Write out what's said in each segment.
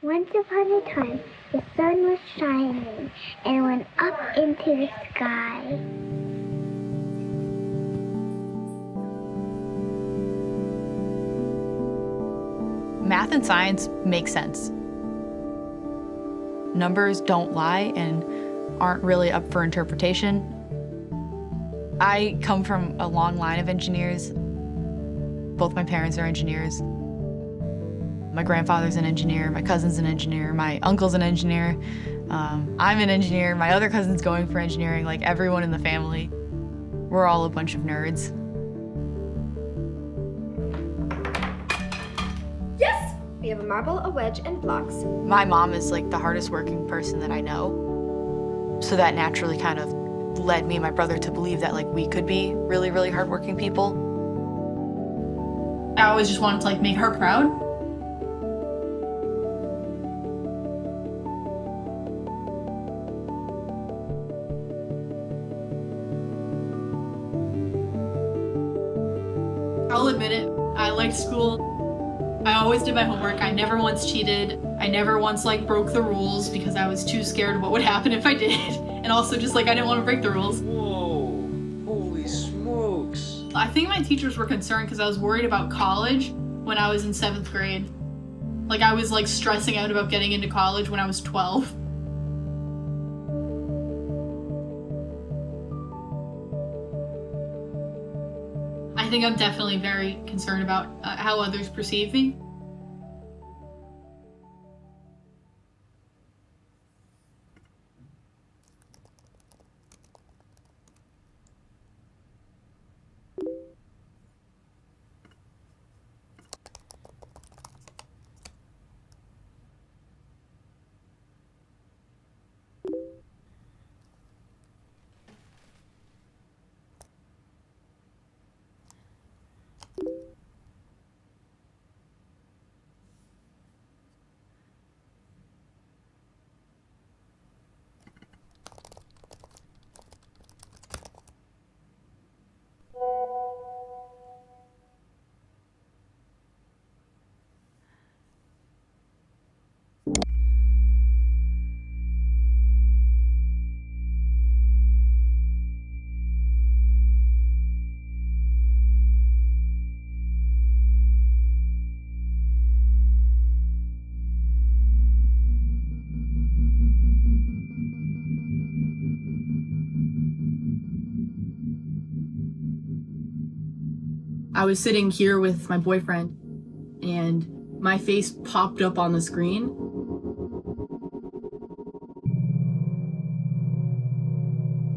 Once upon a time, the sun was shining and went up into the sky. Math and science make sense. Numbers don't lie and aren't really up for interpretation. I come from a long line of engineers. Both my parents are engineers. My grandfather's an engineer, my cousin's an engineer, my uncle's an engineer. I'm an engineer, my other cousin's going for engineering, like everyone in the family. We're all a bunch of nerds. Yes! We have a marble, a wedge, and blocks. My mom is like the hardest working person that I know. So that naturally kind of led me and my brother to believe that like we could be really, really hardworking people. I always just wanted to like make her proud. I'll admit it, I liked school. I always did my homework. I never once cheated. I never once like broke the rules because I was too scared of what would happen if I did. And also just like I didn't want to break the rules. Whoa, holy smokes. I think my teachers were concerned because I was worried about college when I was in 7th grade. Like I was like stressing out about getting into college when I was 12. I think I'm definitely very concerned about how others perceive me. I was sitting here with my boyfriend and my face popped up on the screen.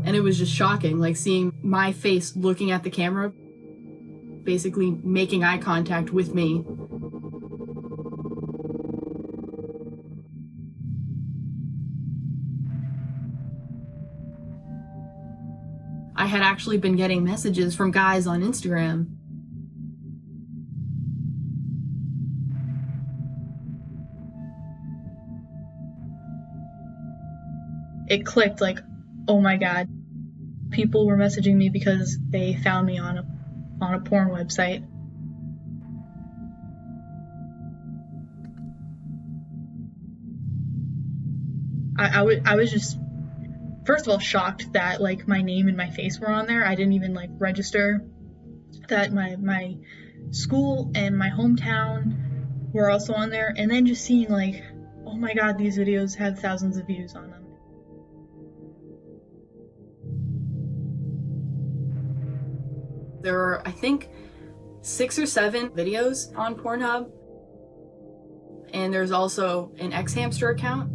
And it was just shocking, like seeing my face looking at the camera, basically making eye contact with me. I had actually been getting messages from guys on Instagram. It clicked like, oh my God, people were messaging me because they found me on a porn website. I was just, first of all, shocked that like my name and my face were on there. I didn't even like register that my school and my hometown were also on there. And then just seeing like, oh my God, these videos have thousands of views on them. There were, I think, 6 or 7 videos on Pornhub. And there's also an xHamster account.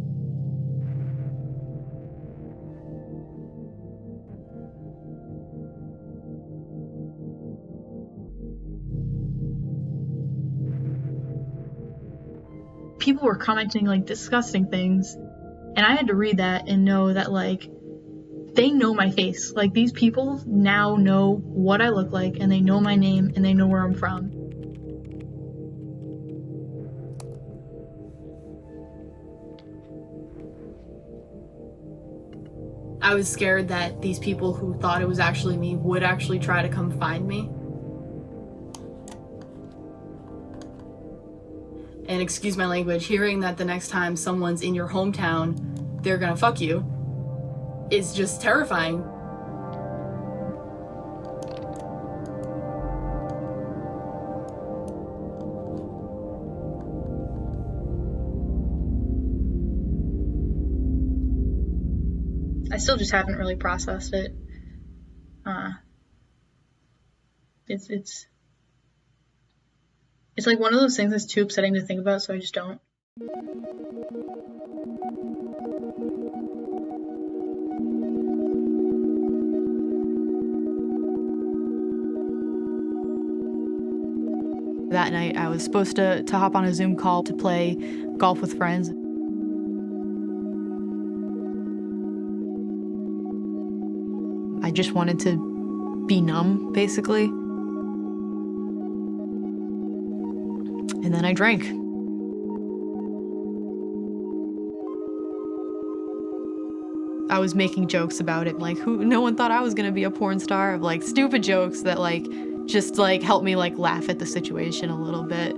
People were commenting like disgusting things. And I had to read that and know that like, they know my face. Like these people now know what I look like and they know my name and they know where I'm from. I was scared that these people who thought it was actually me would actually try to come find me. And excuse my language, hearing that the next time someone's in your hometown, they're gonna fuck you is just terrifying. I still just haven't really processed it. It's like one of those things that's too upsetting to think about, so I just don't. That night, I was supposed to hop on a Zoom call to play golf with friends. I just wanted to be numb, basically. And then I drank. I was making jokes about it, like, no one thought I was gonna be a porn star, of like stupid jokes that like just like helped me like laugh at the situation a little bit.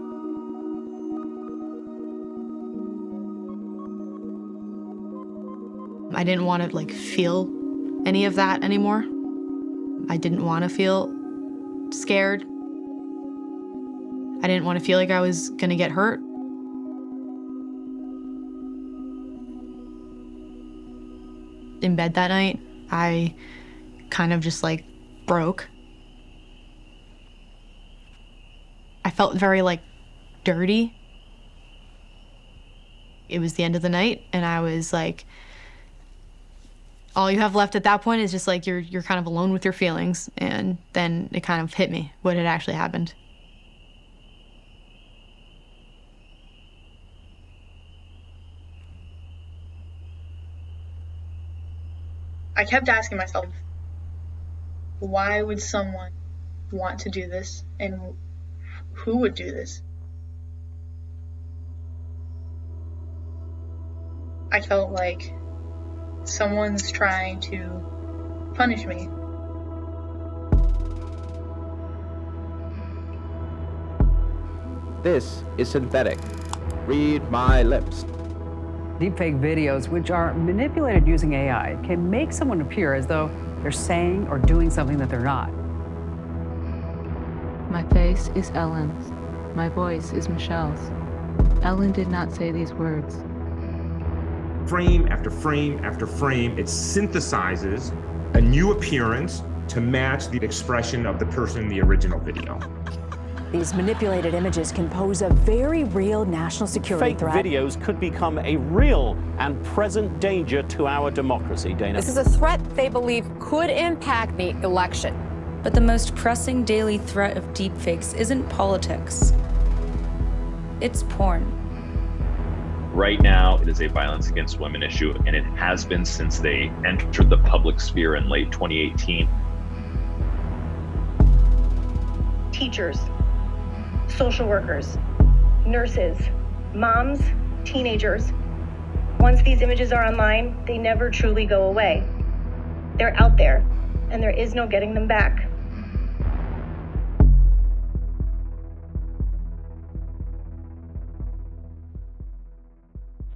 I didn't want to like feel any of that anymore. I didn't want to feel scared. I didn't want to feel like I was gonna get hurt. In bed that night, I kind of just like broke. I felt very like dirty. It was the end of the night and I was like, all you have left at that point is just like you're kind of alone with your feelings. And then it kind of hit me what had actually happened. I kept asking myself, why would someone want to do this, and who would do this? I felt like someone's trying to punish me. This is synthetic. Read my lips. Deepfake videos, which are manipulated using AI, can make someone appear as though they're saying or doing something that they're not. My face is Ellen's. My voice is Michelle's. Ellen did not say these words. Frame after frame after frame, it synthesizes a new appearance to match the expression of the person in the original video. These manipulated images can pose a very real national security threat. Fake videos could become a real and present danger to our democracy, Dana. This is a threat they believe could impact the election. But the most pressing daily threat of deepfakes isn't politics. It's porn. Right now, it is a violence against women issue, and it has been since they entered the public sphere in late 2018. Teachers, social workers, nurses, moms, teenagers. Once these images are online, they never truly go away. They're out there, and there is no getting them back.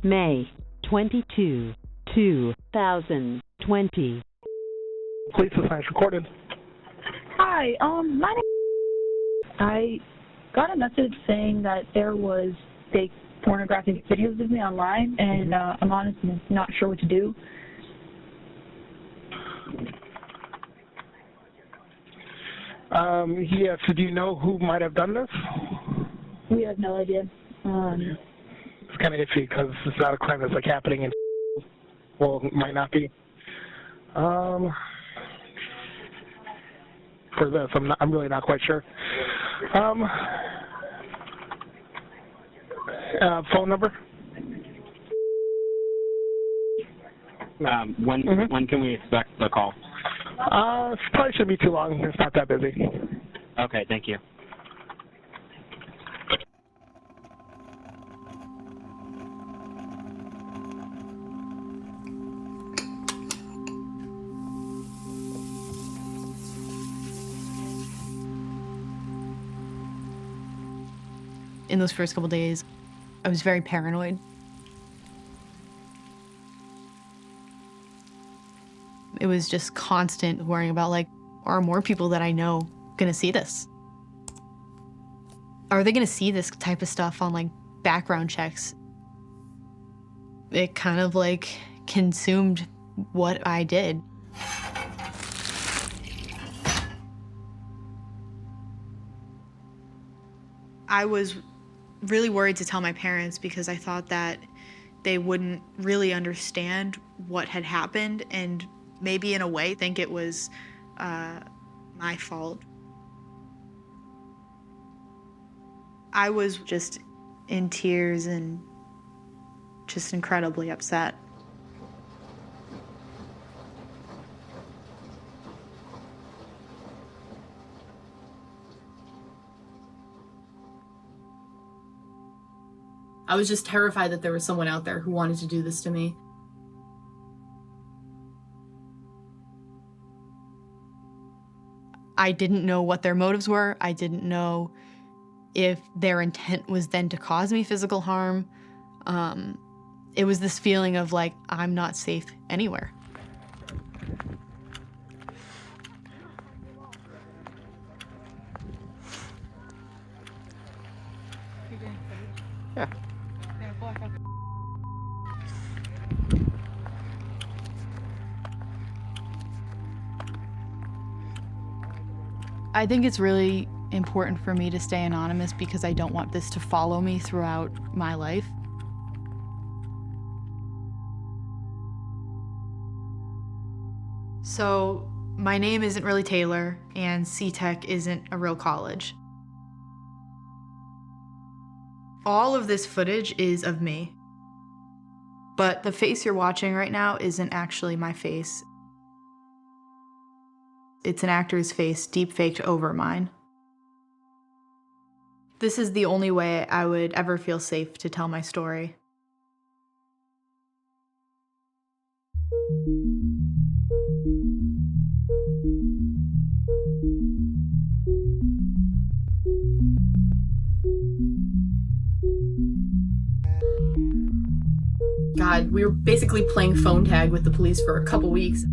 May 22, 2020. Police assignment recorded. Hi, my name. I got a message saying that there was fake pornographic videos of me online, and I'm honestly not sure what to do. Yes, do you know who might have done this? We have no idea. It's kind of iffy because it's not a crime that's like happening in, well, it might not be. For this, I'm really not quite sure. Phone number? When can we expect the call? It probably shouldn't be too long. It's not that busy. Okay, thank you. In those first couple days, I was very paranoid. It was just constant worrying about, like, are more people that I know gonna see this? Are they gonna see this type of stuff on, like, background checks? It kind of, like, consumed what I did. I was really worried to tell my parents because I thought that they wouldn't really understand what had happened and maybe in a way think it was my fault. I was just in tears and just incredibly upset. I was just terrified that there was someone out there who wanted to do this to me. I didn't know what their motives were. I didn't know if their intent was then to cause me physical harm. It was this feeling of like, I'm not safe anywhere. Yeah. I think it's really important for me to stay anonymous because I don't want this to follow me throughout my life. So my name isn't really Taylor, and C-Tech isn't a real college. All of this footage is of me, but the face you're watching right now isn't actually my face. It's an actor's face deepfaked over mine. This is the only way I would ever feel safe to tell my story. God, we were basically playing phone tag with the police for a couple weeks.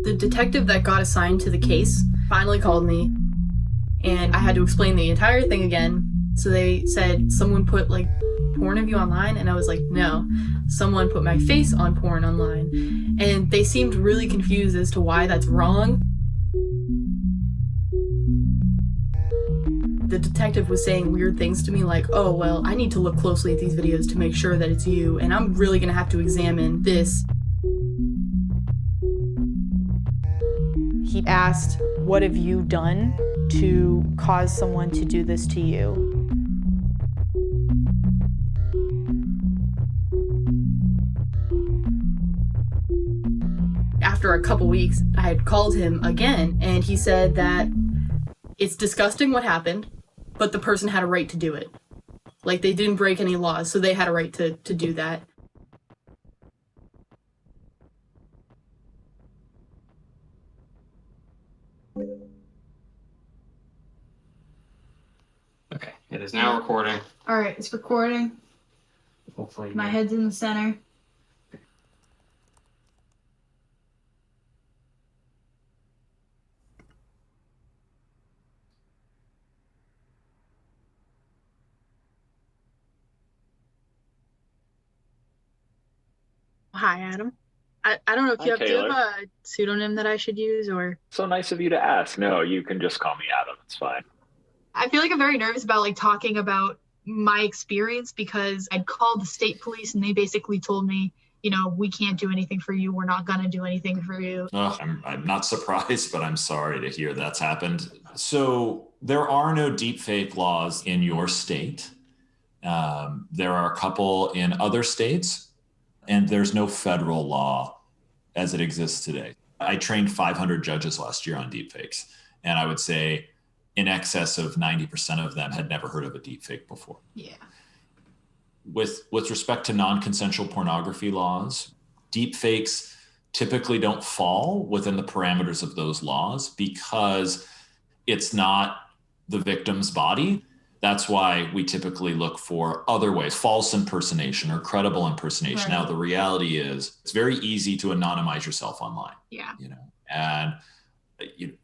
The detective that got assigned to the case finally called me, and I had to explain the entire thing again. So they said, someone put like porn of you online, and I was like, no, someone put my face on porn online. And they seemed really confused as to why that's wrong. The detective was saying weird things to me like, oh, well, I need to look closely at these videos to make sure that it's you, and I'm really gonna have to examine this. He asked, what have you done to cause someone to do this to you? After a couple weeks, I had called him again, and he said that it's disgusting what happened, but the person had a right to do it. Like, they didn't break any laws, so they had a right to do that. Okay, it is now recording. All right, it's recording. Hopefully. My head's in the center. Hi, Adam. I don't know if you Hi, do you have Taylor. a pseudonym that I should use, or... So nice of you to ask. No, you can just call me Adam. It's fine. I feel like I'm very nervous about like talking about my experience because I'd called the state police and they basically told me, you know, we can't do anything for you. We're not gonna do anything for you. Oh, I'm not surprised, but I'm sorry to hear that's happened. So there are no deepfake laws in your state. There are a couple in other states, and there's no federal law as it exists today. I trained 500 judges last year on deepfakes, and I would say in excess of 90% of them had never heard of a deepfake before. Yeah. With respect to non-consensual pornography laws, deepfakes typically don't fall within the parameters of those laws because it's not the victim's body. That's why we typically look for other ways, false impersonation or credible impersonation. Now, the reality is it's very easy to anonymize yourself online. Yeah. And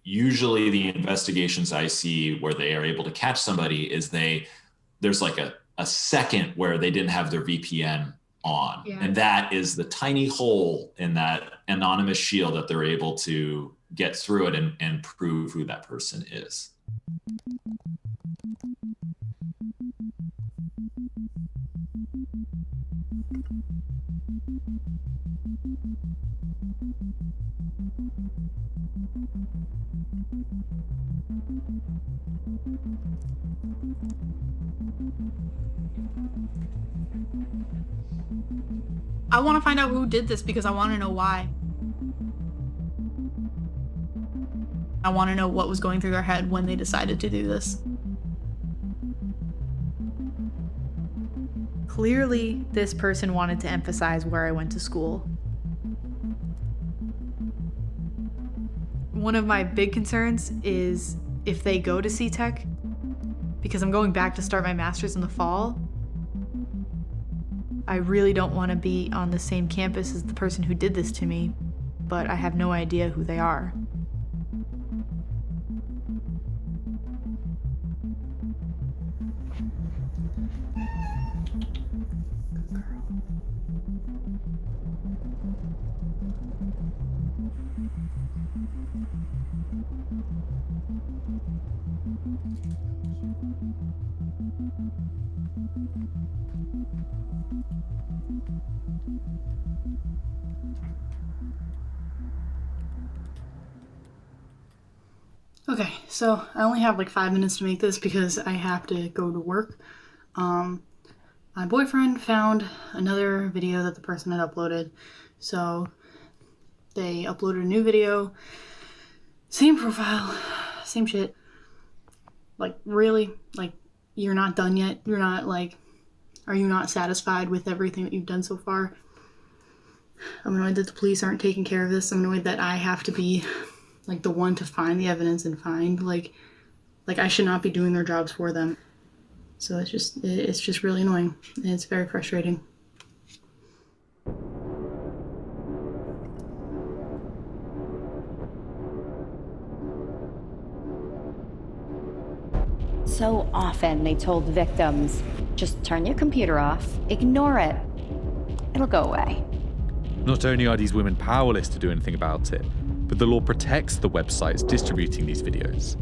usually the investigations I see where they are able to catch somebody is there's like a second where they didn't have their VPN on. Yeah. And that is the tiny hole in that anonymous shield that they're able to get through it and prove who that person is. I want to find out who did this because I want to know why. I want to know what was going through their head when they decided to do this. Clearly, this person wanted to emphasize where I went to school. One of my big concerns is if they go to C-Tech, because I'm going back to start my master's in the fall. I really don't want to be on the same campus as the person who did this to me, but I have no idea who they are. Okay, so I only have like 5 minutes to make this because I have to go to work. My boyfriend found another video that the person had uploaded. So they uploaded a new video, same profile, same shit. Like, really? Like, you're not done yet? You're not like, are you not satisfied with everything that you've done so far? I'm annoyed that the police aren't taking care of this. I'm annoyed that I have to be like the one to find the evidence and find like I should not be doing their jobs for them. So it's just really annoying and it's very frustrating. So often they told victims, just turn your computer off, ignore it, it'll go away. Not only are these women powerless to do anything about it, but the law protects the websites distributing these videos.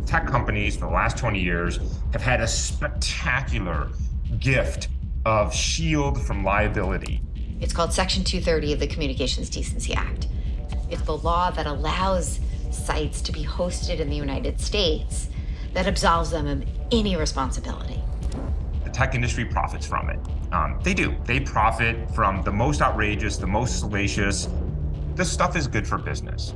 Tech companies for the last 20 years have had a spectacular gift of shield from liability. It's called Section 230 of the Communications Decency Act. It's the law that allows sites to be hosted in the United States that absolves them of any responsibility. The tech industry profits from it. They do. They profit from the most outrageous, the most salacious. This stuff is good for business.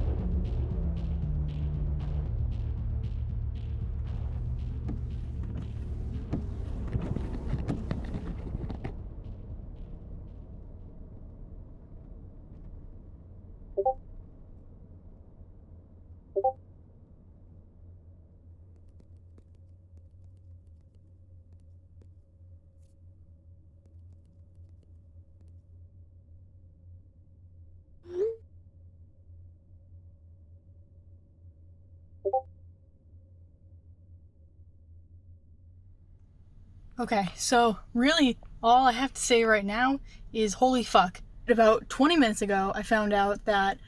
Okay, so really all I have to say right now is holy fuck. About 20 minutes ago, I found out that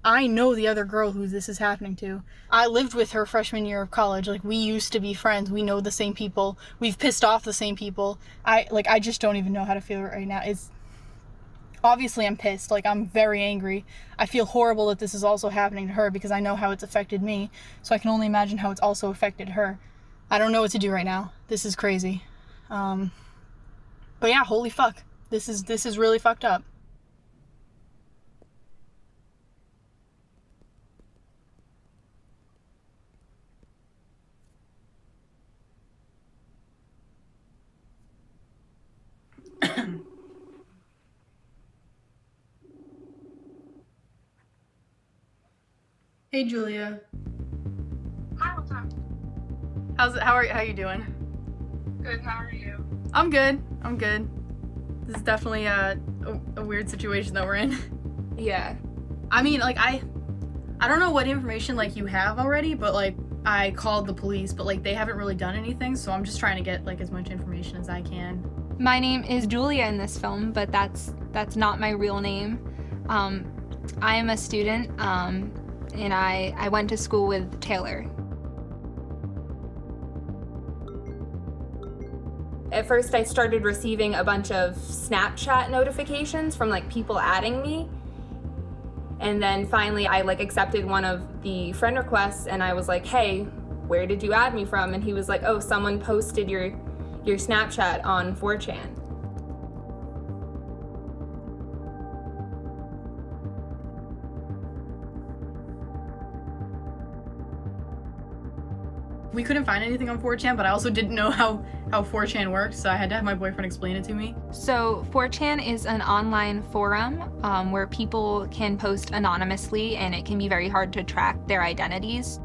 I know the other girl who this is happening to. I lived with her freshman year of college. Like, we used to be friends. We know the same people. We've pissed off the same people. I just don't even know how to feel right now. It's obviously I'm pissed. Like, I'm very angry. I feel horrible that this is also happening to her because I know how it's affected me. So I can only imagine how it's also affected her. I don't know what to do right now. This is crazy. But yeah, holy fuck. This is really fucked up. Hey, Julia. Hi, what's up? How are you doing? Good, how are you? I'm good. This is definitely a weird situation that we're in. Yeah. I mean, like, I don't know what information, like, you have already, but, like, I called the police, but, like, they haven't really done anything, so I'm just trying to get, like, as much information as I can. My name is Julia in this film, but that's not my real name. I am a student, and I went to school with Taylor. At first, I started receiving a bunch of Snapchat notifications from, like, people adding me. And then finally, I, like, accepted one of the friend requests, and I was like, hey, where did you add me from? And he was like, oh, someone posted your Snapchat on 4chan. We couldn't find anything on 4chan, but I also didn't know how 4chan worked, so I had to have my boyfriend explain it to me. So 4chan is an online forum where people can post anonymously, and it can be very hard to track their identities.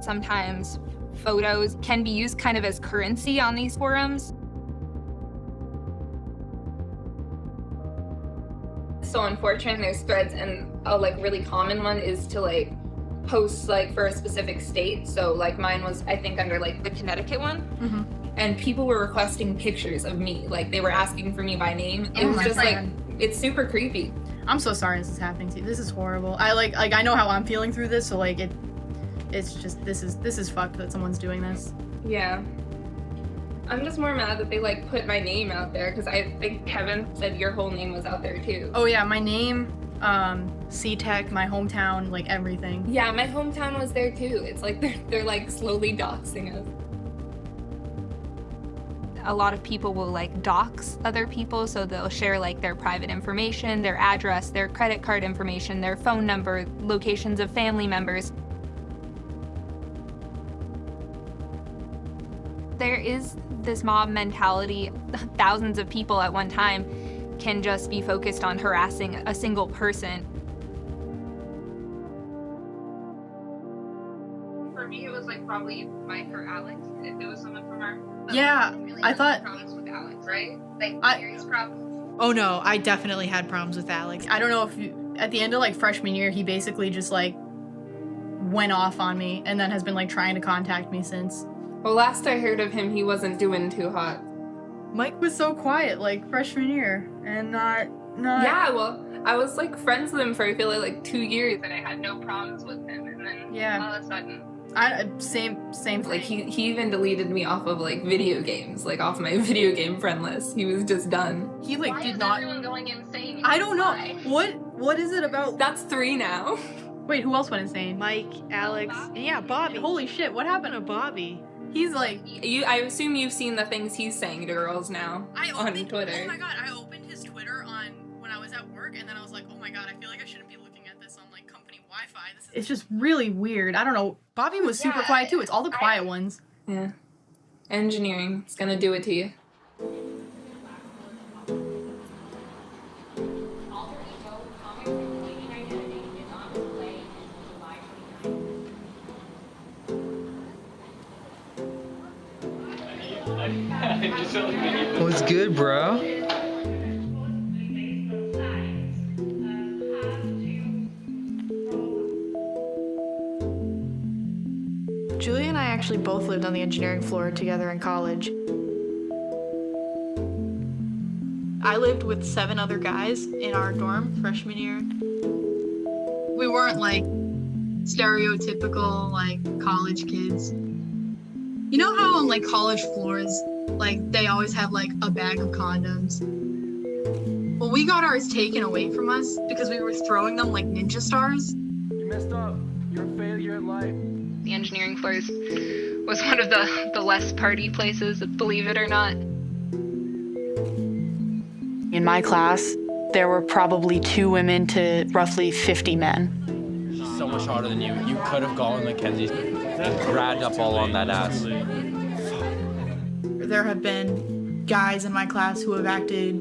Sometimes photos can be used kind of as currency on these forums. So on 4chan, there's threads, and a like really common one is to like post like for a specific state. So like mine was, I think, under like the Connecticut one. Mm-hmm. And people were requesting pictures of me. Like they were asking for me by name. It Oh was my just God. like, it's super creepy. I'm so sorry this is happening to you. This is horrible. I know how I'm feeling through this, so like it's just this is fucked that someone's doing this. Yeah. I'm just more mad that they like put my name out there, because I think Kevin said your whole name was out there too. Oh yeah, my name, C-Tech, my hometown, like everything. Yeah, my hometown was there too. It's like they're like slowly doxing us. A lot of people will like dox other people, so they'll share like their private information, their address, their credit card information, their phone number, locations of family members. There is this mob mentality. Thousands of people at one time can just be focused on harassing a single person. For me, it was like probably Mike or Alex, if it was someone from our... Yeah, I thought... Problems with Alex, right? Like, serious problems? Oh no, I definitely had problems with Alex. I don't know if at the end of like freshman year, he basically just like went off on me and then has been like trying to contact me since. Well, last I heard of him, he wasn't doing too hot. Mike was so quiet like freshman year and not... Yeah, well, I was like friends with him for I feel like 2 years, and I had no problems with him, and then all of a sudden... Same thing. Like he even deleted me off of like video games, like off my video game friend list. He was just done. He like did not... Everyone going insane? I don't know. What is it about... That's 3 now. Wait, who else went insane? Mike, Alex, and yeah, Bobby. Holy shit, what happened to Bobby? He's like... I assume you've seen the things he's saying to girls now on Twitter. Oh my god, I opened his Twitter when I was at work, and then I was like, oh my god, I feel like I shouldn't be looking at this on like company Wi-Fi. It's just really weird. I don't know. Bobby was super quiet too. It's all the quiet ones. Yeah. Engineering. It's gonna do it to you. What's good, bro? Julia and I actually both lived on the engineering floor together in college. I lived with 7 other guys in our dorm freshman year. We weren't like stereotypical like college kids. You know how on like college floors, like they always have like a bag of condoms? Well, we got ours taken away from us because we were throwing them like ninja stars. You messed up. You're a failure at life. The engineering floors was one of the less party places, believe it or not. In my class, there were probably 2 women to roughly 50 men. She's so much harder than you. You could have gone Mackenzie, grabbed up all on that ass. There have been guys in my class who have acted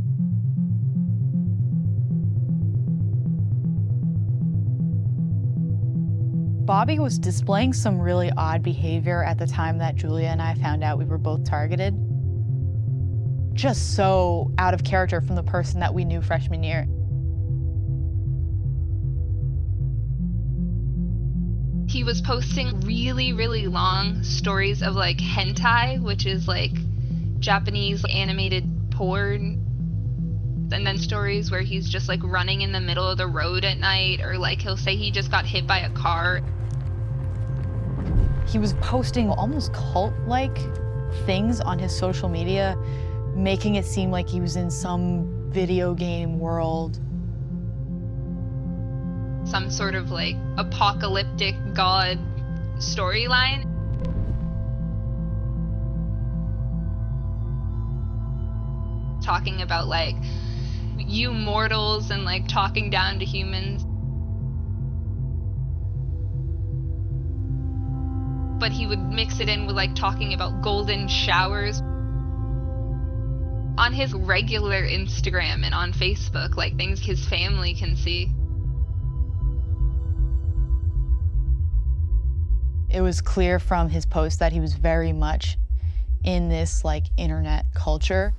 Bobby was displaying some really odd behavior at the time that Julia and I found out we were both targeted. Just so out of character from the person that we knew freshman year. He was posting really, really long stories of like hentai, which is like Japanese animated porn. And then stories where he's just like running in the middle of the road at night, or like he'll say he just got hit by a car. He was posting almost cult-like things on his social media, making it seem like he was in some video game world. Some sort of like apocalyptic god storyline. Talking about like you mortals and like talking down to humans. But he would mix it in with like talking about golden showers. On his regular Instagram and on Facebook, like things his family can see. It was clear from his post that he was very much in this like internet culture.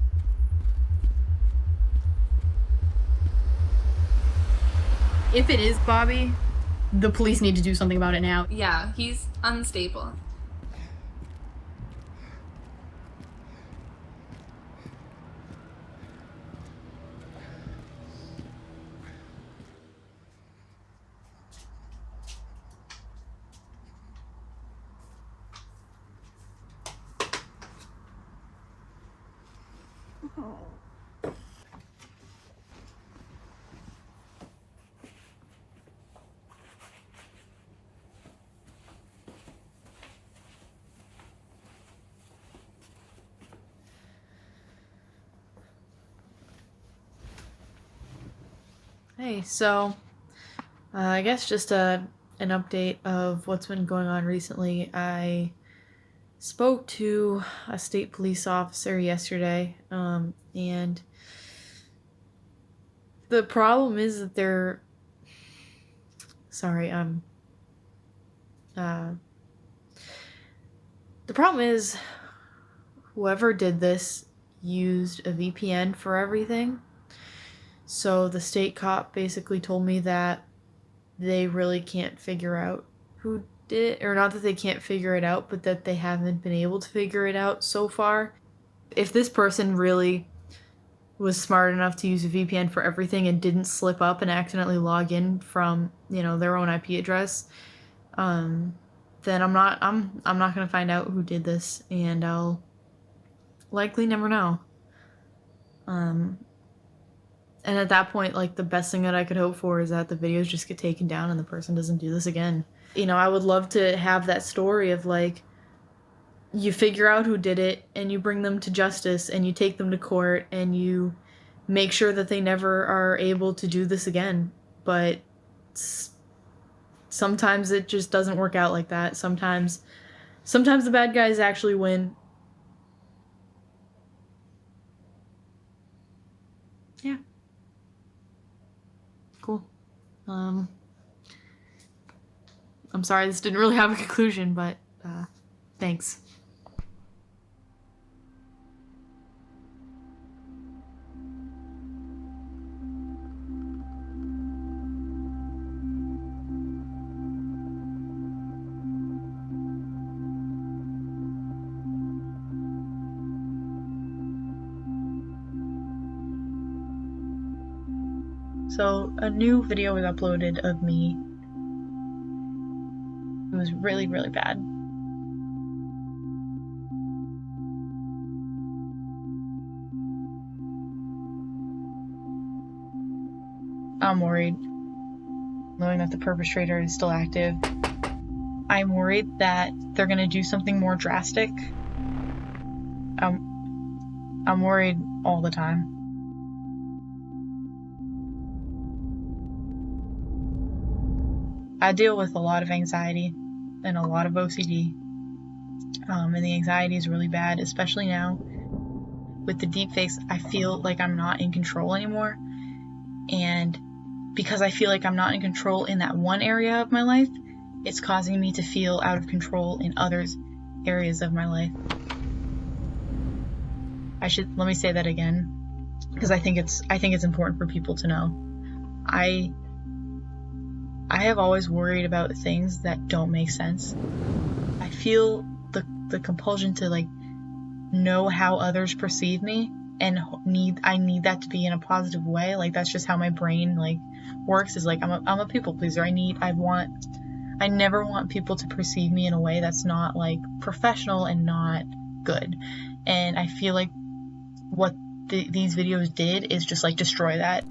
If it is Bobby, the police need to do something about it now. Yeah, he's unstable. Hey, so I guess just an update of what's been going on recently. I spoke to a state police officer yesterday, and the problem is that they're... the problem is whoever did this used a VPN for everything. So the state cop basically told me that they really can't figure out who did it, or not that they can't figure it out, but that they haven't been able to figure it out so far. If this person really was smart enough to use a VPN for everything and didn't slip up and accidentally log in from, you know, their own IP address, then I'm not going to find out who did this, and I'll likely never know. And at that point, like, the best thing that I could hope for is that the videos just get taken down and the person doesn't do this again. You know, I would love to have that story of, like, you figure out who did it and you bring them to justice and you take them to court and you make sure that they never are able to do this again. But sometimes it just doesn't work out like that. Sometimes the bad guys actually win. Yeah. Cool. I'm sorry this didn't really have a conclusion, but thanks. So a new video was uploaded of me. It was really, really bad. I'm worried, knowing that the perpetrator is still active. I'm worried that they're gonna do something more drastic. I'm worried all the time. I deal with a lot of anxiety and a lot of OCD, and the anxiety is really bad, especially now with the deepfakes. I feel like I'm not in control anymore, and because I feel like I'm not in control in that one area of my life, it's causing me to feel out of control in other areas of my life. Let me say that again, because I think it's important for people to know. I have always worried about things that don't make sense. I feel the compulsion to like know how others perceive me, and I need that to be in a positive way. Like that's just how my brain like works, is like I'm a people pleaser. I never want people to perceive me in a way that's not like professional and not good. And I feel like what these videos did is just like destroy that.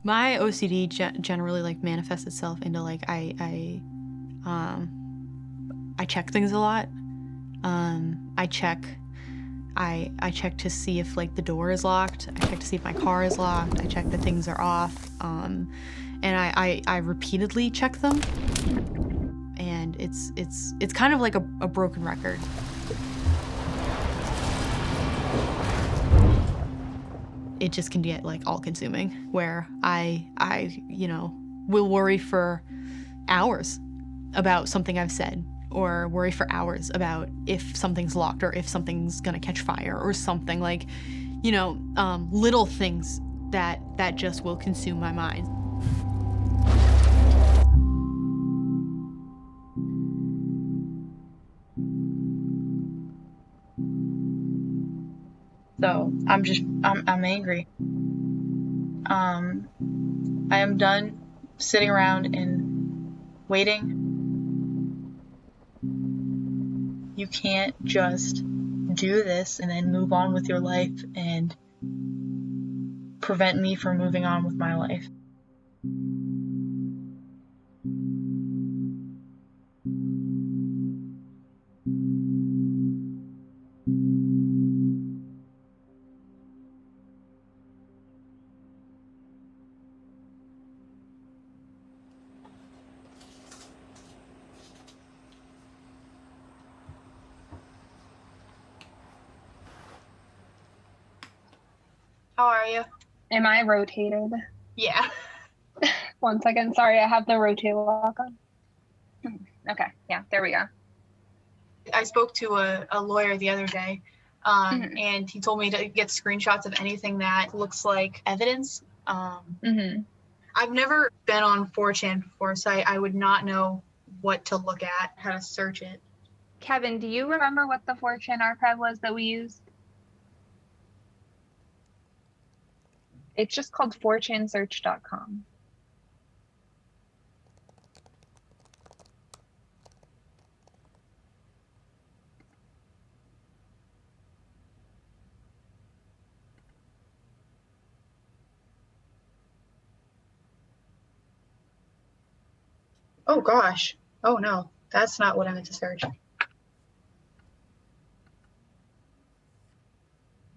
My OCD generally like manifests itself into like I check things a lot. I check to see if like the door is locked. I check to see if my car is locked. I check that things are off. And I repeatedly check them. And it's kind of like a broken record. It just can get like all consuming, where I will worry for hours about something I've said, or worry for hours about if something's locked or if something's gonna catch fire or something, like, little things that just will consume my mind. So I'm angry. I am done sitting around and waiting. You can't just do this and then move on with your life and prevent me from moving on with my life. How are you? Am I rotated? Yeah. 1 second. Sorry, I have the rotate lock on. Okay, yeah, there we go. I spoke to a lawyer the other day, and he told me to get screenshots of anything that looks like evidence. I've never been on 4chan before, so I would not know what to look at, how to search it. Kevin, do you remember what the 4chan archive was that we used? It's just called 4chansearch.com. Oh gosh. Oh no, that's not what I meant to search.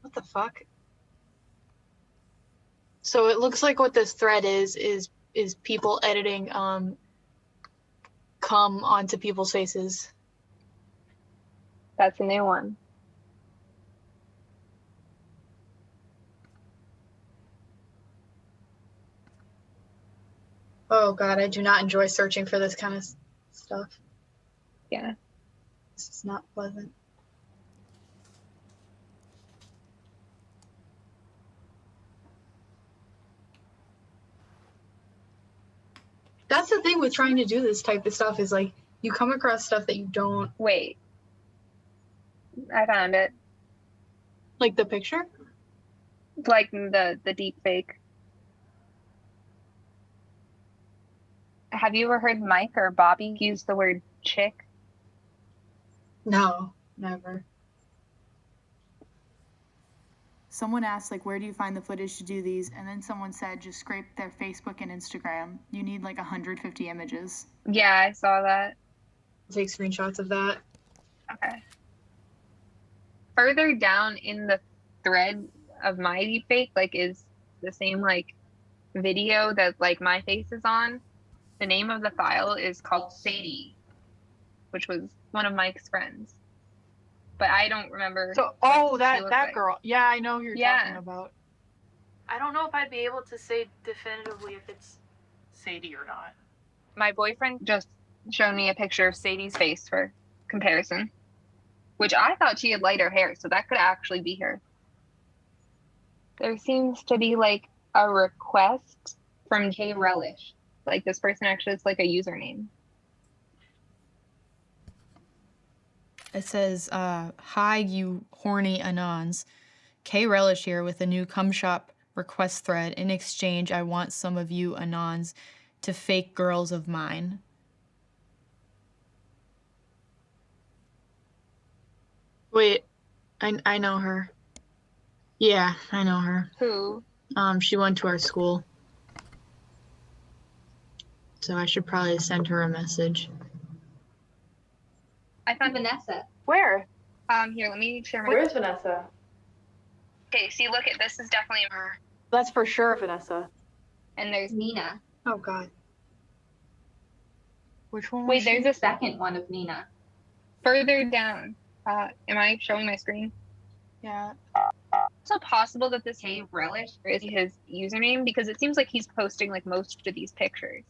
What the fuck? So it looks like what this thread is people editing cum onto people's faces. That's a new one. Oh god, I do not enjoy searching for this kind of stuff. Yeah. This is not pleasant. That's the thing with trying to do this type of stuff, is like you come across stuff that you don't. Wait. I found it. Like the picture? Like the deep fake. Have you ever heard Mike or Bobby use the word chick? No, never. Someone asked, like, where do you find the footage to do these? And then someone said, just scrape their Facebook and Instagram. You need like 150 images. Yeah, I saw that. Take screenshots of that. Okay. Further down in the thread of my deepfake, like, is the same, like, video that, like, my face is on. The name of the file is called Sadie, which was one of Mike's friends. But I don't remember. So, that girl. Yeah, I know who you're talking about. I don't know if I'd be able to say definitively if it's Sadie or not. My boyfriend just shown me a picture of Sadie's face for comparison, which I thought she had lighter hair, so that could actually be her. There seems to be like a request from K Relish. Like this person actually, it's like a username. It says, hi, you horny anons. K Relish here with a new cum shop request thread. In exchange, I want some of you anons to fake girls of mine. Wait, I know her. Yeah, I know her. Who? She went to our school. So I should probably send her a message. I found Vanessa. Where? Here, let me share my. Where's Vanessa? Okay, see, look at this is definitely her. That's for sure Vanessa. And there's Nina. Oh God. Which one? Wait, there's a second one of Nina. Further down. Am I showing my screen? Yeah. It's also possible that this K Relish is his username because it seems like he's posting like most of these pictures.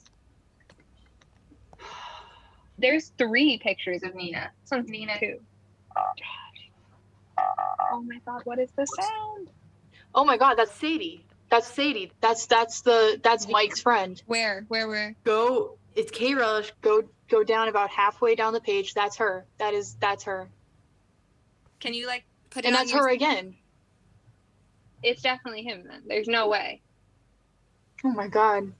There's 3 pictures of Nina. This one's Nina too. Oh my God, what is the sound? Oh my God, that's Sadie. That's Sadie. That's Mike's friend. Where? Go. It's K Relish. Go down about halfway down the page. That's her. That's her. Can you like put it And on that's your her screen? again. It's definitely him then. There's no way. Oh my God.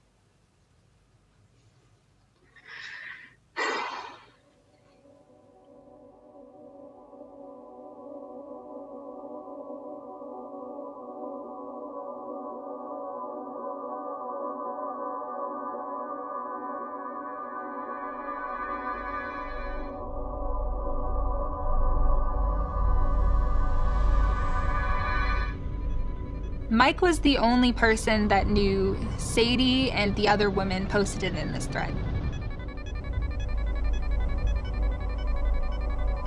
Mike was the only person that knew Sadie and the other women posted it in this thread.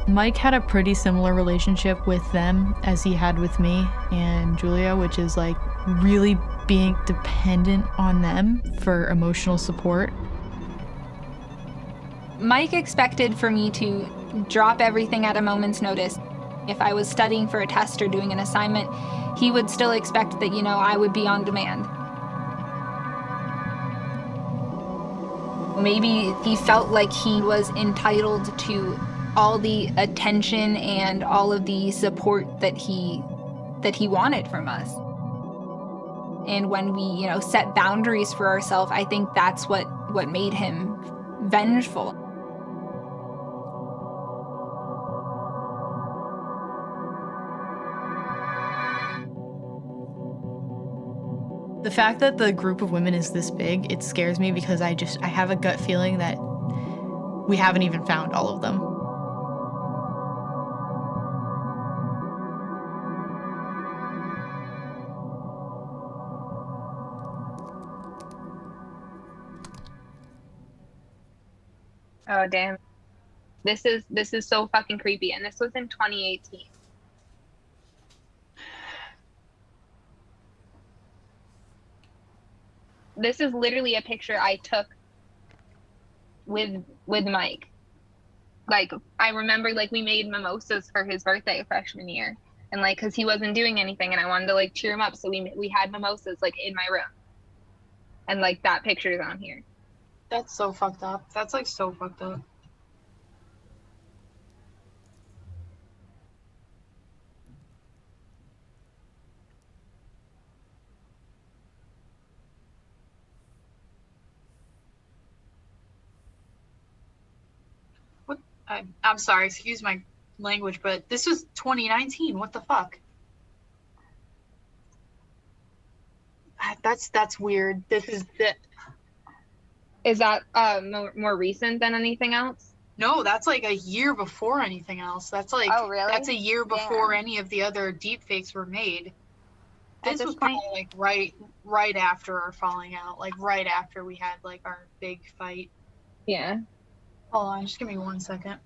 Mike had a pretty similar relationship with them as he had with me and Julia, which is like really being dependent on them for emotional support. Mike expected for me to drop everything at a moment's notice. If I was studying for a test or doing an assignment, he would still expect that, I would be on demand. Maybe he felt like he was entitled to all the attention and all of the support that he wanted from us. And when we, set boundaries for ourselves, I think that's what made him vengeful. The fact that the group of women is this big, it scares me because I have a gut feeling that we haven't even found all of them. Oh damn. This is so fucking creepy, and this was in 2018. This is literally a picture I took with Mike. Like, I remember, like, we made mimosas for his birthday freshman year. And, like, because he wasn't doing anything, and I wanted to, like, cheer him up. So we had mimosas, like, in my room. And, like, that picture's on here. That's so fucked up. That's, like, so fucked up. I'm sorry, excuse my language, but this was 2019. What the fuck? That's weird. Is that more recent than anything else? No, that's like a year before anything else. That's like, oh really? That's a year before any of the other deepfakes were made. This was probably like right after our falling out, like right after we had like our big fight. Yeah. Hold on, just give me 1 second.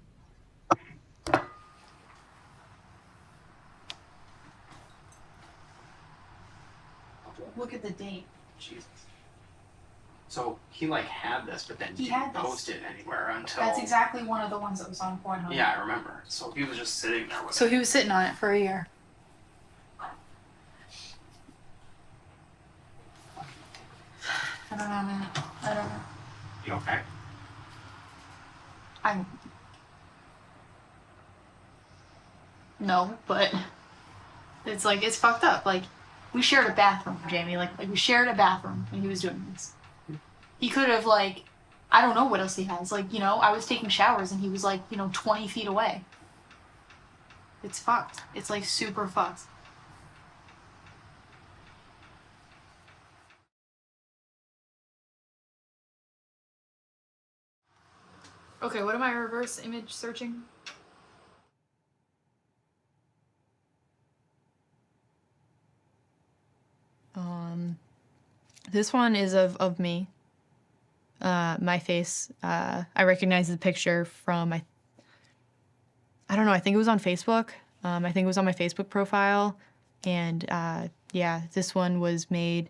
Look at the date. Jesus. So he like had this, but then He didn't had this. post it anywhere until. That's exactly one of the ones that was on Pornhub. Yeah, I remember. So he was just sitting there with So it. he was sitting on it for a year. I don't know, man. I don't know. You okay? No, but it's like, it's fucked up. Like, we shared a bathroom, Jamie. Like we shared a bathroom when he was doing this. He could have, like, I don't know what else he has. Like, you know, I was taking showers and he was like, you know, 20 feet away. It's fucked. It's like super fucked. Okay, what am I reverse image searching? This one is of me. My face. I recognize the picture from I don't know, I think it was on Facebook. I think it was on my Facebook profile. And yeah, this one was made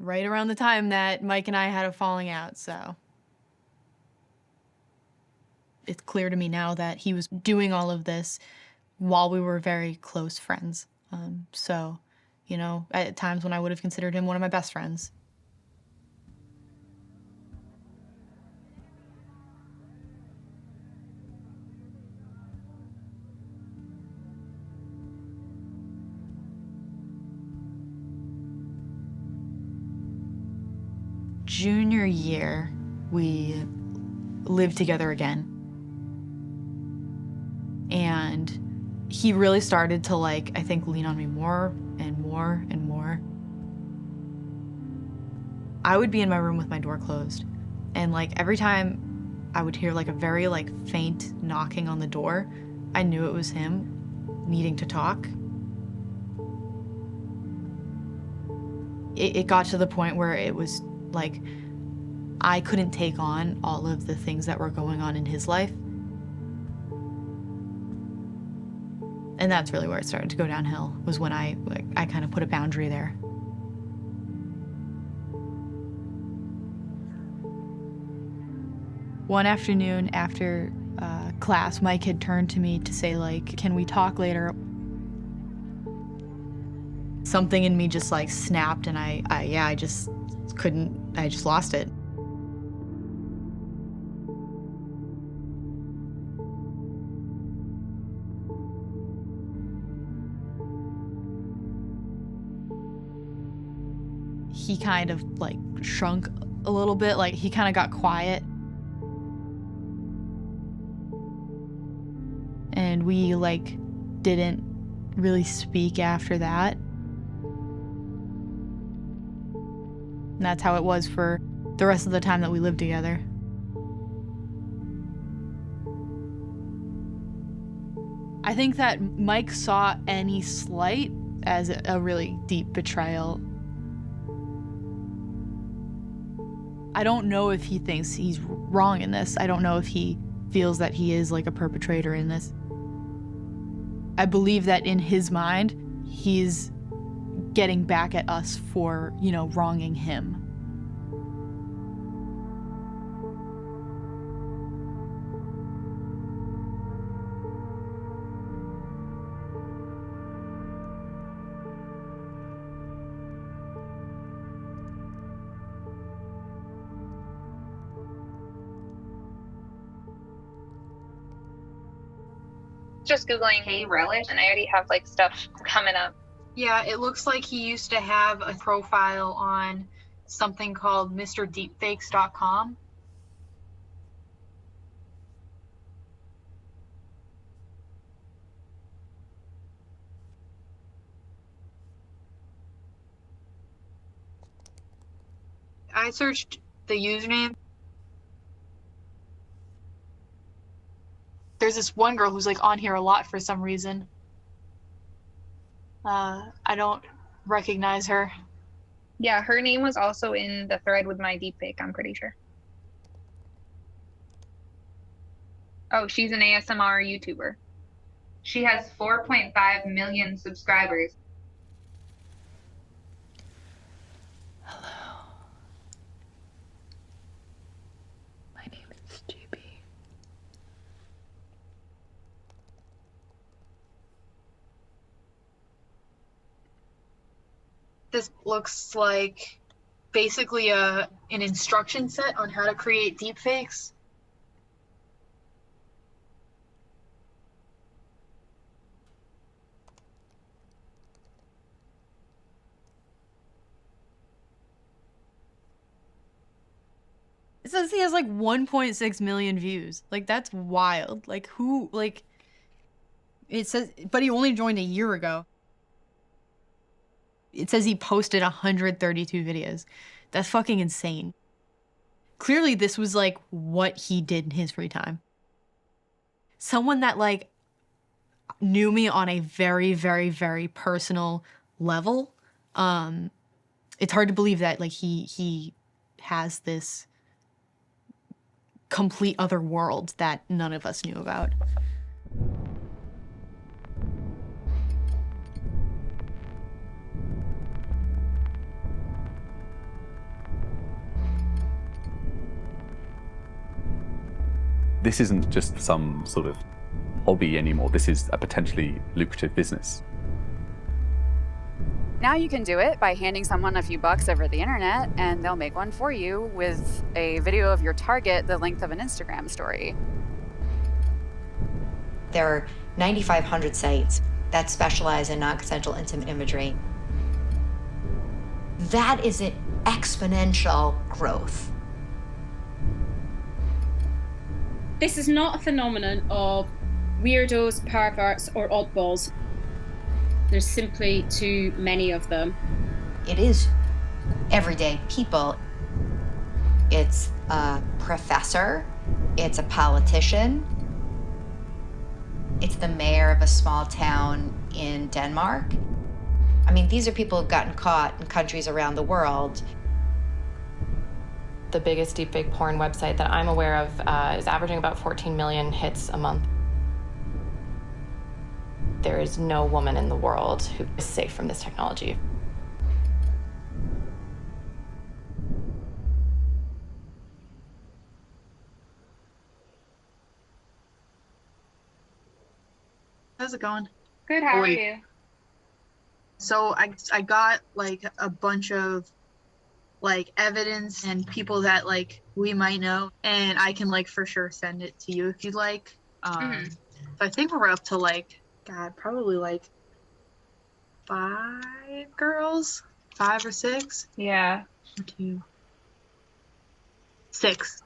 right around the time that Mike and I had a falling out, so. It's clear to me now that he was doing all of this while we were very close friends. So, you know, at times when I would have considered him one of my best friends. Junior year, we lived together again. And he really started to, like, I think, lean on me more and more and more. I would be in my room with my door closed, and, like, every time I would hear, like, a very, like, faint knocking on the door, I knew it was him needing to talk. It got to the point where it was, like, I couldn't take on all of the things that were going on in his life. And that's really where it started to go downhill, was when I kind of put a boundary there. One afternoon after class, Mike had turned to me to say, like, can we talk later? Something in me just, like, snapped, and I just couldn't, I just lost it. He kind of, like, shrunk a little bit, like, he kind of got quiet. And we, like, didn't really speak after that. And that's how it was for the rest of the time that we lived together. I think that Mike saw any slight as a really deep betrayal. I don't know if he thinks he's wrong in this. I don't know if he feels that he is, like, a perpetrator in this. I believe that in his mind, he's getting back at us for, you know, wronging him. Just Googling hey relish, and I already have, like, stuff coming up. Yeah, it looks like he used to have a profile on something called MrDeepfakes.com. I searched the username. There's this one girl who's, like, on here a lot for some reason. I don't recognize her. Yeah, her name was also in the thread with my deepfake, I'm pretty sure. Oh, she's an ASMR YouTuber. She has 4.5 million subscribers. This looks like basically an instruction set on how to create deepfakes. It says he has like 1.6 million views. Like, that's wild. Like, who, like, it says, but he only joined a year ago. It says he posted 132 videos. That's fucking insane. Clearly, this was like what he did in his free time. Someone that like knew me on a very, very, very personal level. It's hard to believe that like he has this complete other world that none of us knew about. This isn't just some sort of hobby anymore. This is a potentially lucrative business. Now you can do it by handing someone a few bucks over the internet and they'll make one for you with a video of your target the length of an Instagram story. There are 9,500 sites that specialize in non-consensual intimate imagery. That is an exponential growth. This is not a phenomenon of weirdos, perverts, or oddballs. There's simply too many of them. It is everyday people. It's a professor, it's a politician, it's the mayor of a small town in Denmark. I mean, these are people who've gotten caught in countries around the world. The biggest deepfake porn website that I'm aware of is averaging about 14 million hits a month. There is no woman in the world who is safe from this technology. How's it going? Good, how are you? So I got like a bunch of like evidence and people that like we might know, and I can like for sure send it to you if you'd like. So I think we're up to like, God, probably like 5 girls, 5 or 6. Yeah. 2, 6.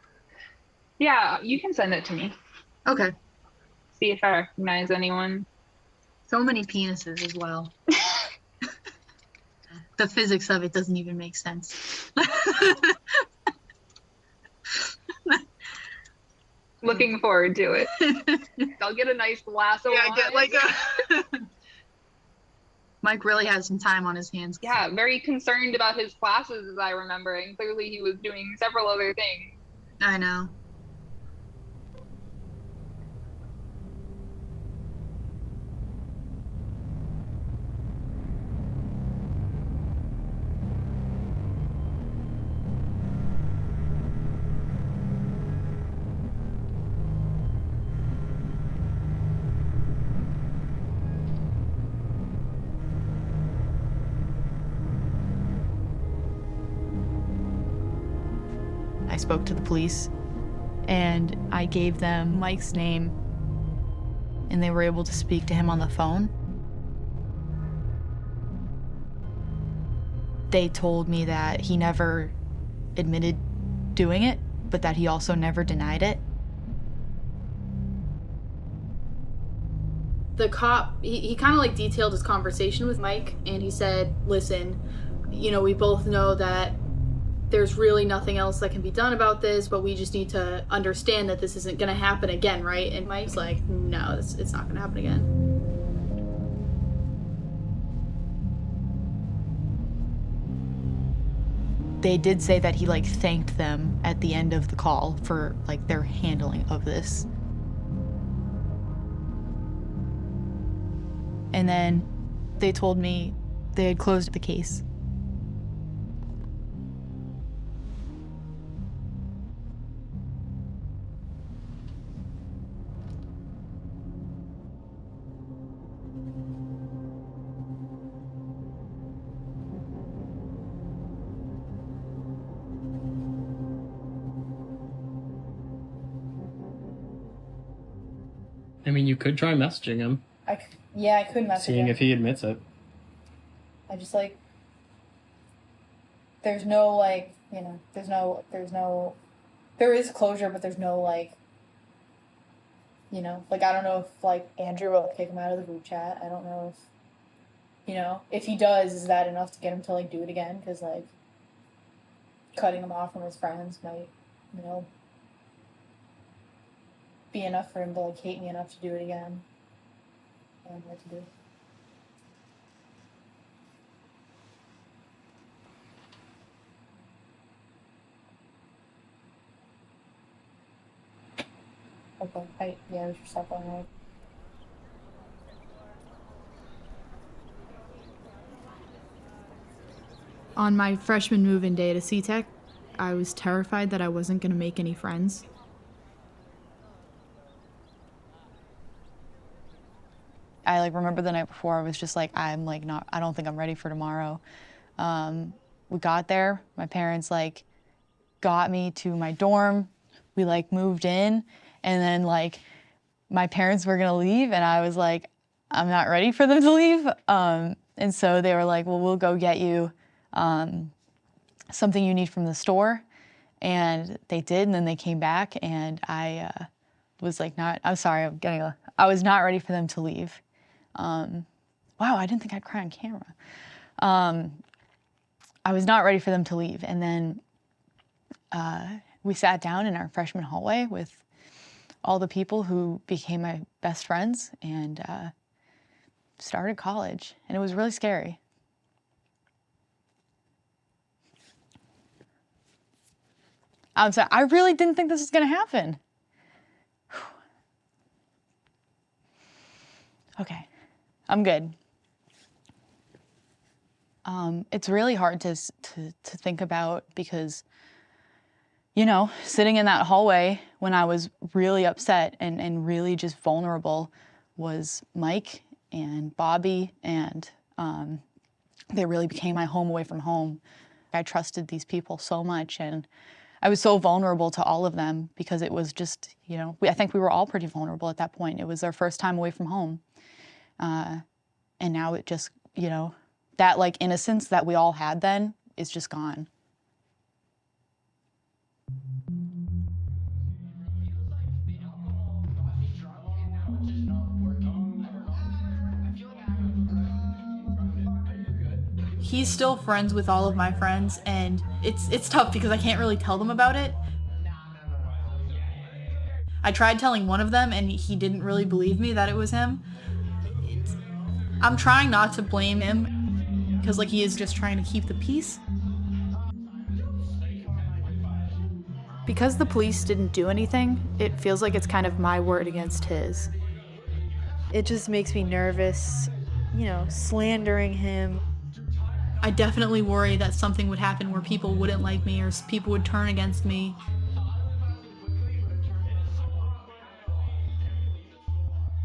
Yeah, you can send it to me. Okay. See if I recognize anyone. So many penises as well. The physics of it doesn't even make sense. Looking forward to it. I'll get a nice glass of wine. Get like a... Mike really has some time on his hands. Yeah, very concerned about his classes, as I remember, and clearly he was doing several other things. I know. I spoke to the police and I gave them Mike's name and they were able to speak to him on the phone. They told me that he never admitted doing it, but that he also never denied it. The cop, he kind of like detailed his conversation with Mike, and he said, listen, you know, we both know that there's really nothing else that can be done about this, but we just need to understand that this isn't going to happen again, right? And Mike's like, no, it's not going to happen again. They did say that he like thanked them at the end of the call for like their handling of this. And then they told me they had closed the case. I mean, you could try messaging him. I could message Seeing him. if he admits it. I just like, there's no like, you know, there is closure, but there's no like, you know, like I don't know if like Andrew will kick him out of the group chat. I don't know if, you know, if he does, is that enough to get him to like do it again? Because like cutting him off from his friends might, you know, be enough for him to like hate me enough to do it again. I don't know what to do. Okay, yeah, there's your stuff on right. On my freshman move-in day to C-Tech, I was terrified that I wasn't going to make any friends. I like remember the night before I was just like, I don't think I'm ready for tomorrow. We got there, my parents like got me to my dorm. We like moved in, and then like my parents were gonna leave, and I was like, I'm not ready for them to leave. And so they were like, well, we'll go get you something you need from the store. And they did, and then they came back, and I was like, I was not ready for them to leave. Wow, I didn't think I'd cry on camera. I was not ready for them to leave. And then we sat down in our freshman hallway with all the people who became my best friends and started college. And it was really scary. I'm sorry, I really didn't think this was gonna happen. Okay, I'm good. It's really hard to think about because, you know, sitting in that hallway when I was really upset and really just vulnerable was Mike and Bobby, and they really became my home away from home. I trusted these people so much, and I was so vulnerable to all of them because it was just, you know, I think we were all pretty vulnerable at that point. It was our first time away from home. And now it just, you know, that like innocence that we all had then is just gone. He's still friends with all of my friends, and it's tough because I can't really tell them about it. I tried telling one of them, and he didn't really believe me that it was him. I'm trying not to blame him because like he is just trying to keep the peace. Because the police didn't do anything, it feels like it's kind of my word against his. It just makes me nervous, you know, slandering him. I definitely worry that something would happen where people wouldn't like me or people would turn against me.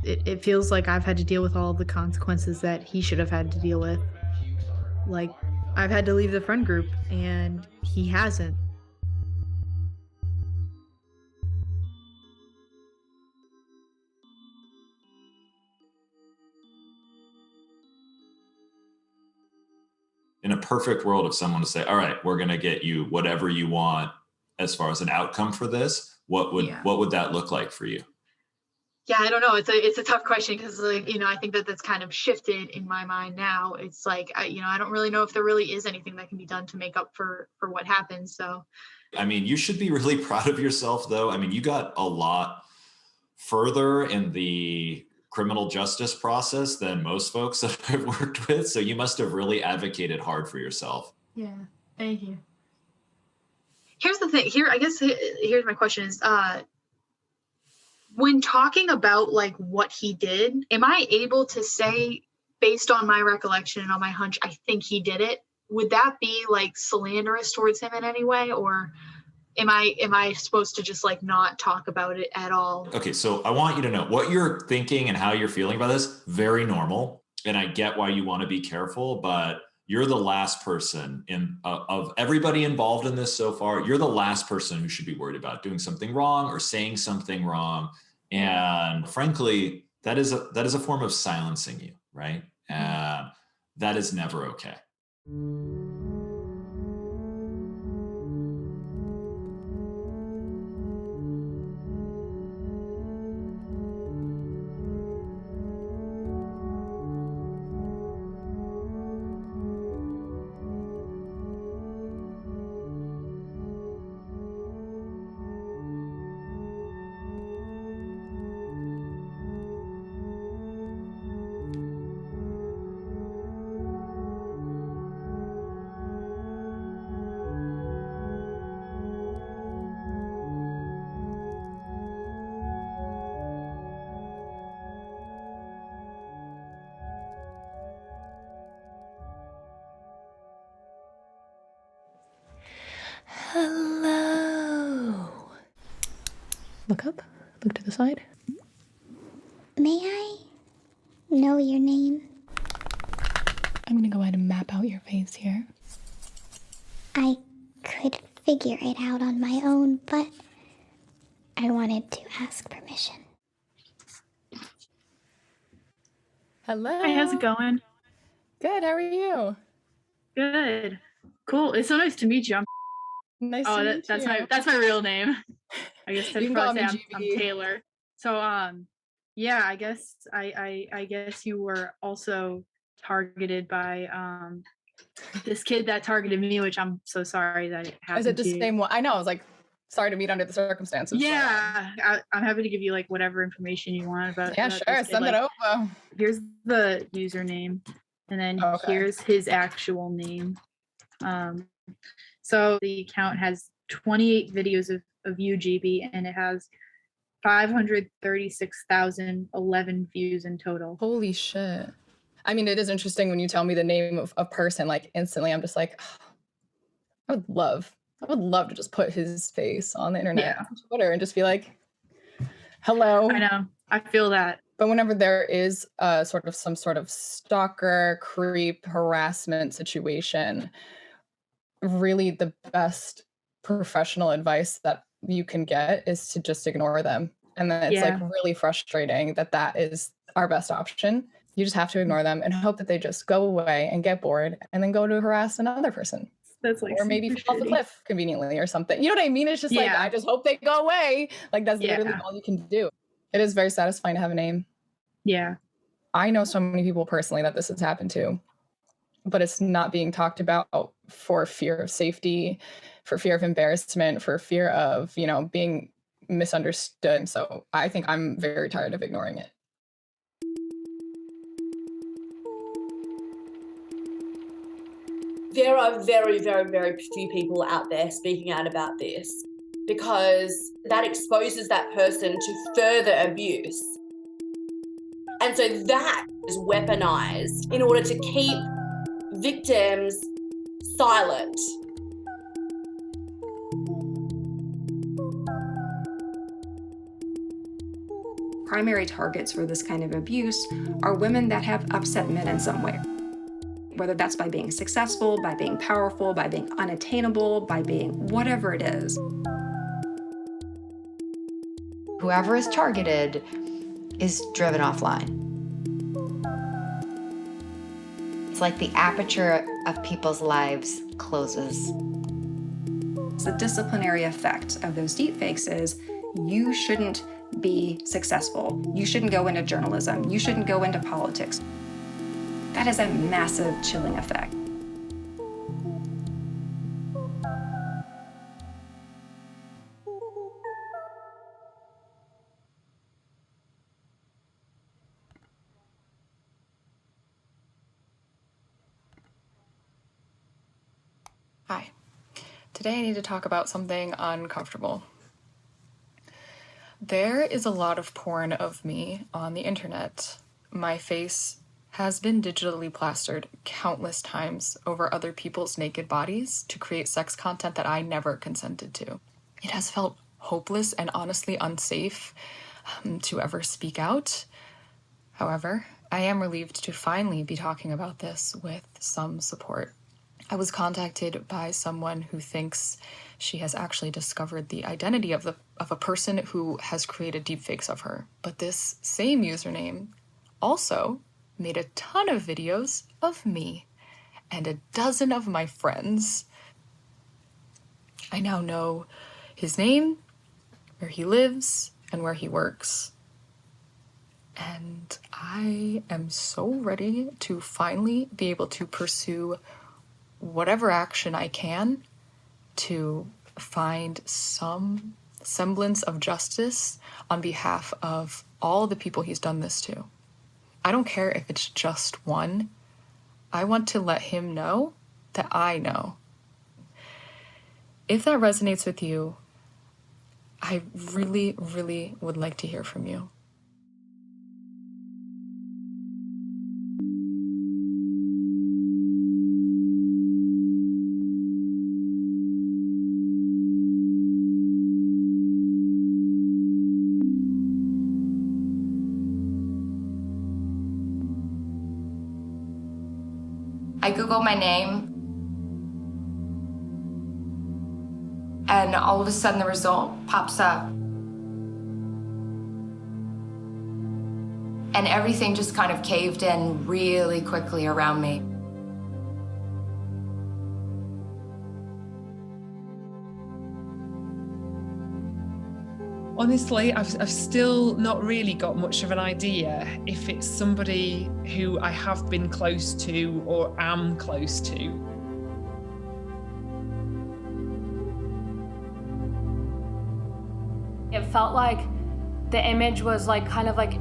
It feels like I've had to deal with all of the consequences that he should have had to deal with. Like, I've had to leave the friend group, and he hasn't. In a perfect world, if someone to say, all right, we're going to get you whatever you want as far as an outcome for this, what would that look like for you? Yeah, I don't know. It's a tough question because, like, you know, I think that's kind of shifted in my mind now. It's like, I don't really know if there really is anything that can be done to make up for what happened. So, I mean, you should be really proud of yourself, though. I mean, you got a lot further in the criminal justice process than most folks that I've worked with. So you must have really advocated hard for yourself. yeah, thank you. Here's the thing. Here's my question is, when talking about like what he did, am I able to say, based on my recollection and on my hunch, I think he did it? Would that be like slanderous towards him in any way, or am I supposed to just like not talk about it at all? Okay, so I want you to know what you're thinking and how you're feeling about this. Very normal, and I get why you want to be careful, but you're the last person of everybody involved in this so far. You're the last person who should be worried about doing something wrong or saying something wrong. And frankly, that is a form of silencing you, right? That is never okay. Hello. Look up. Look to the side. May I know your name? I'm gonna go ahead and map out your face here. I could figure it out on my own, but I wanted to ask permission. Hello. Hi, how's it going? Good, how are you? Good. Cool. It's so nice to meet you. Nice to meet you. That's my real name. I guess You I'd can probably call say me I'm GB. Taylor. So yeah, I guess I guess you were also targeted by this kid that targeted me, which I'm so sorry that it happened. Is it the to you. same one? I know, I was like, sorry to meet under the circumstances. Yeah, I'm happy to give you like whatever information you want about. Yeah, about sure, this kid. send it Like, over. Here's the username, and then here's his actual name. So the account has 28 videos of you, GB, and it has 536,011 views in total. Holy shit. I mean, it is interesting when you tell me the name of a person, like instantly I'm just like, oh, I would love to just put his face on the internet, on Twitter, and just be like, hello. I know. I feel that. But whenever there is some sort of stalker, creep, harassment situation, really the best professional advice that you can get is to just ignore them. And then it's like really frustrating that is our best option. You just have to ignore them and hope that they just go away and get bored and then go to harass another person. That's like, or maybe fall off a cliff conveniently or something. You know what I mean? It's just like, I just hope they go away. Like that's literally all you can do. It is very satisfying to have a name. Yeah. I know so many people personally that this has happened to, but it's not being talked about for fear of safety, for fear of embarrassment, for fear of, being misunderstood. So I think I'm very tired of ignoring it. There are very, very, very few people out there speaking out about this because that exposes that person to further abuse. And so that is weaponized in order to keep victims silent. Primary targets for this kind of abuse are women that have upset men in some way. Whether that's by being successful, by being powerful, by being unattainable, by being whatever it is. Whoever is targeted is driven offline. It's like the aperture of people's lives closes. The disciplinary effect of those deepfakes is you shouldn't be successful. You shouldn't go into journalism. You shouldn't go into politics. That has a massive chilling effect. Hi. Today I need to talk about something uncomfortable. There is a lot of porn of me on the internet. My face has been digitally plastered countless times over other people's naked bodies to create sex content that I never consented to. It has felt hopeless and honestly unsafe to ever speak out. However, I am relieved to finally be talking about this with some support. I was contacted by someone who thinks she has actually discovered the identity of a person who has created deepfakes of her. But this same username also made a ton of videos of me and a dozen of my friends. I now know his name, where he lives, and where he works. And I am so ready to finally be able to pursue whatever action I can to find some semblance of justice on behalf of all the people he's done this to. I don't care if it's just one. I want to let him know that I know. If that resonates with you, I really, really would like to hear from you. I Google my name, and all of a sudden the result pops up. And everything just kind of caved in really quickly around me. Honestly, I've still not really got much of an idea if it's somebody who I have been close to or am close to. It felt like the image was like kind of like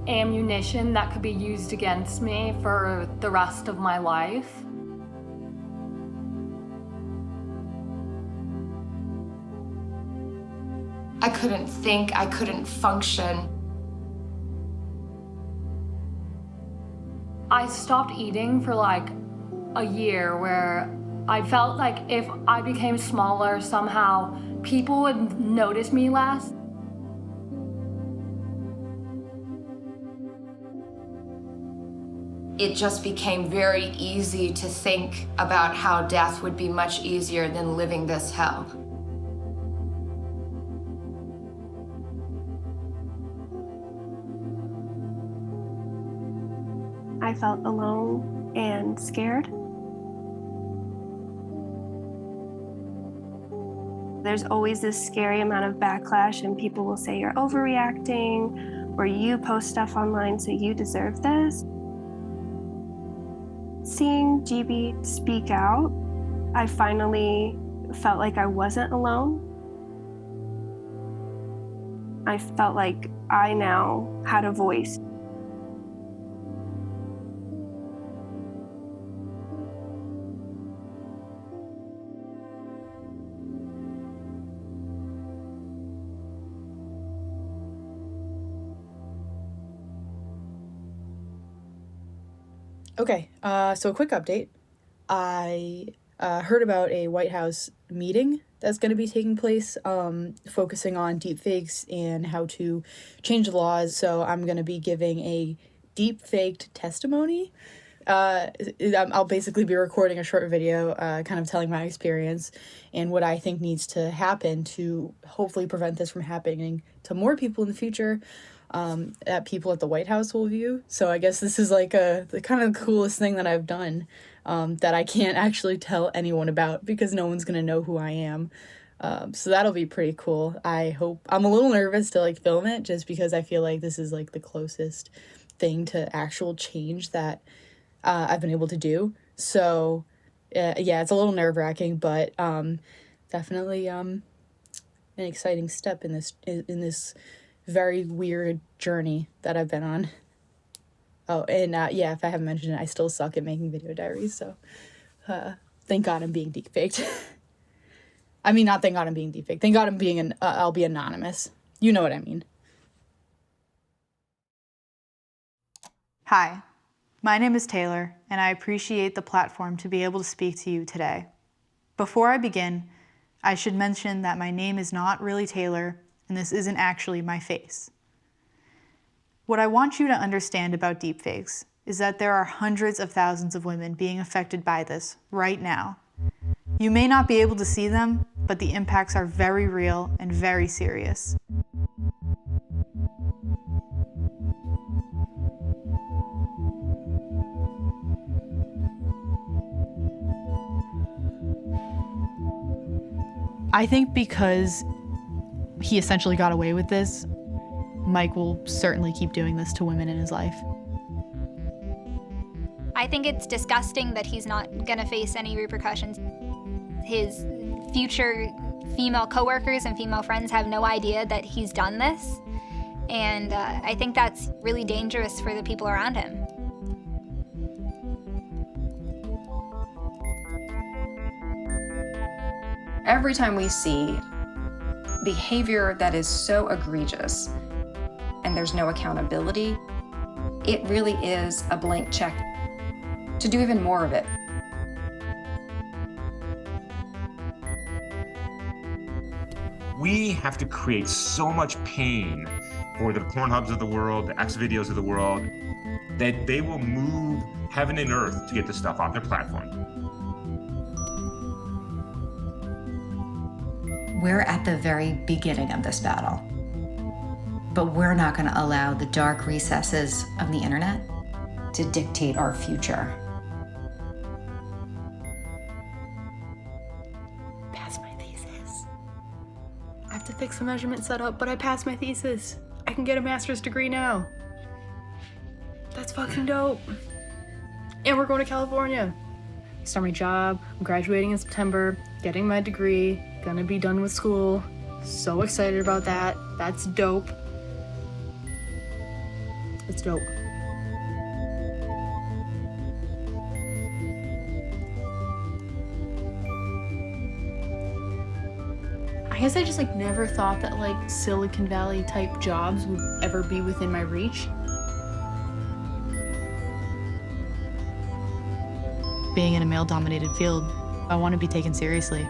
ammunition that could be used against me for the rest of my life. I couldn't think, I couldn't function. I stopped eating for like a year, where I felt like if I became smaller somehow, people would notice me less. It just became very easy to think about how death would be much easier than living this hell. I felt alone and scared. There's always this scary amount of backlash, and people will say you're overreacting, or you post stuff online so you deserve this. Seeing GB speak out, I finally felt like I wasn't alone. I felt like I now had a voice. Okay, so a quick update. I heard about a White House meeting that's going to be taking place, focusing on deepfakes and how to change the laws. So I'm going to be giving a deepfaked testimony. I'll basically be recording a short video, kind of telling my experience and what I think needs to happen to hopefully prevent this from happening to more people in the future. That people at the White House will view. So I guess this is like the kind of coolest thing that I've done, that I can't actually tell anyone about because no one's gonna know who I am. So that'll be pretty cool. I hope. I'm a little nervous to like film it just because I feel like this is like the closest thing to actual change that I've been able to do. So yeah, it's a little nerve-wracking, but definitely an exciting step in this very weird journey that I've been on. Oh, and yeah, if I haven't mentioned it, I still suck at making video diaries, so thank God I'm being deepfaked. I mean, not thank God I'm being deepfaked. Thank God I'm being I'll be anonymous. You know what I mean. Hi, my name is Taylor, and I appreciate the platform to be able to speak to you today. Before I begin, I should mention that my name is not really Taylor, and this isn't actually my face. What I want you to understand about deepfakes is that there are hundreds of thousands of women being affected by this right now. You may not be able to see them, but the impacts are very real and very serious. I think because he essentially got away with this, Mike will certainly keep doing this to women in his life. I think it's disgusting that he's not gonna face any repercussions. His future female coworkers and female friends have no idea that he's done this. And I think that's really dangerous for the people around him. Every time we see behavior that is so egregious and there's no accountability, it really is a blank check to do even more of it. We have to create so much pain for the Pornhubs of the world, the X-Videos of the world, that they will move heaven and earth to get this stuff off their platform. We're at the very beginning of this battle, but we're not going to allow the dark recesses of the internet to dictate our future. Pass my thesis. I have to fix the measurement setup, but I passed my thesis. I can get a master's degree now. That's fucking dope. And we're going to California. Start my job. I'm graduating in September, getting my degree, gonna be done with school. So excited about that. That's dope. It's dope. I guess I just never thought that Silicon Valley type jobs would ever be within my reach. Being in a male-dominated field, I want to be taken seriously.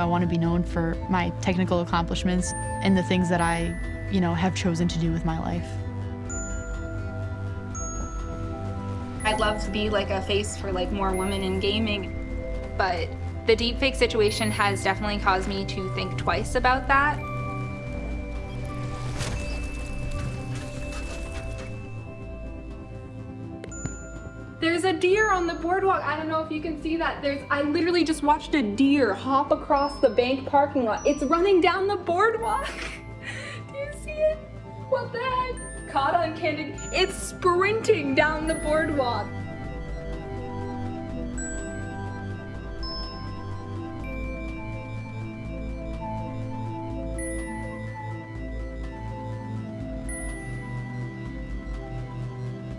I want to be known for my technical accomplishments and the things that I, have chosen to do with my life. I'd love to be a face for more women in gaming, but the deepfake situation has definitely caused me to think twice about that. There's a deer on the boardwalk. I don't know if you can see that. I literally just watched a deer hop across the bank parking lot. It's running down the boardwalk. Do you see it? What the heck? Caught on candid. It's sprinting down the boardwalk.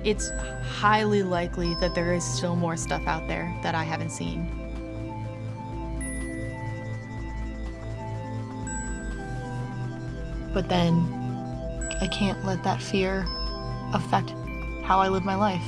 It's highly likely that there is still more stuff out there that I haven't seen. But then I can't let that fear affect how I live my life.